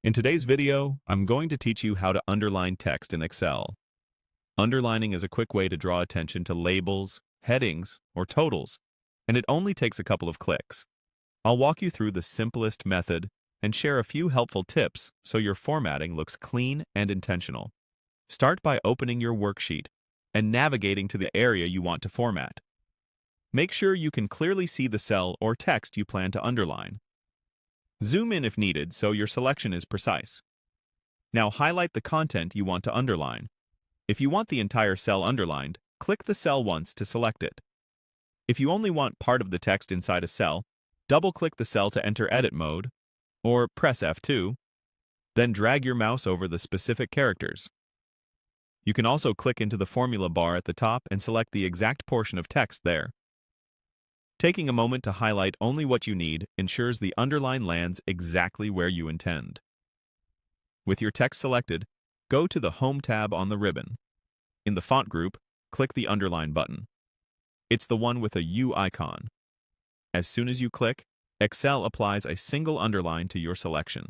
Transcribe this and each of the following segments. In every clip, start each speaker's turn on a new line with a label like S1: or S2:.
S1: In today's video, I'm going to teach you how to underline text in Excel. Underlining is a quick way to draw attention to labels, headings, or totals, and it only takes a couple of clicks. I'll walk you through the simplest method and share a few helpful tips so your formatting looks clean and intentional. Start by opening your worksheet and navigating to the area you want to format. Make sure you can clearly see the cell or text you plan to underline. Zoom in if needed so your selection is precise. Now highlight the content you want to underline. If you want the entire cell underlined, click the cell once to select it. If you only want part of the text inside a cell, double-click the cell to enter edit mode, or press F2, then drag your mouse over the specific characters. You can also click into the formula bar at the top and select the exact portion of text there. Taking a moment to highlight only what you need ensures the underline lands exactly where you intend. With your text selected, go to the Home tab on the ribbon. In the font group, click the Underline button. It's the one with a U icon. As soon as you click, Excel applies a single underline to your selection.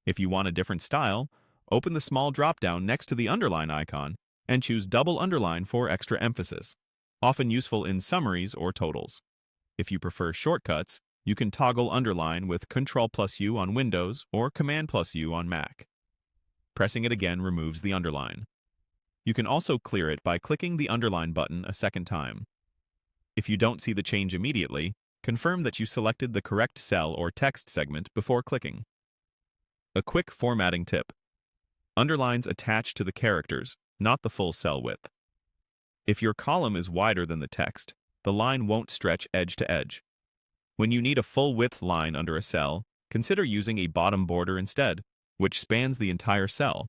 S1: If you want a different style, open the small drop-down next to the underline icon and choose Double Underline for extra emphasis, often useful in summaries or totals. If you prefer shortcuts, you can toggle Underline with Control+U on Windows or Command+U on Mac. Pressing it again removes the underline. You can also clear it by clicking the Underline button a second time. If you don't see the change immediately, confirm that you selected the correct cell or text segment before clicking. A quick formatting tip. Underlines attach to the characters, not the full cell width. If your column is wider than the text, the line won't stretch edge to edge. When you need a full-width line under a cell, consider using a bottom border instead, which spans the entire cell.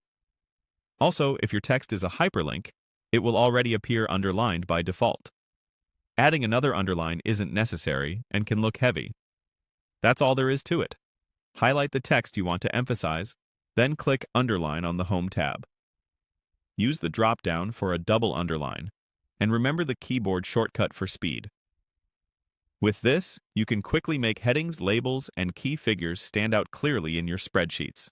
S1: Also, if your text is a hyperlink, it will already appear underlined by default. Adding another underline isn't necessary and can look heavy. That's all there is to it. Highlight the text you want to emphasize, then click Underline on the Home tab. Use the drop-down for a double underline, and remember the keyboard shortcut for speed. With this, you can quickly make headings, labels, and key figures stand out clearly in your spreadsheets.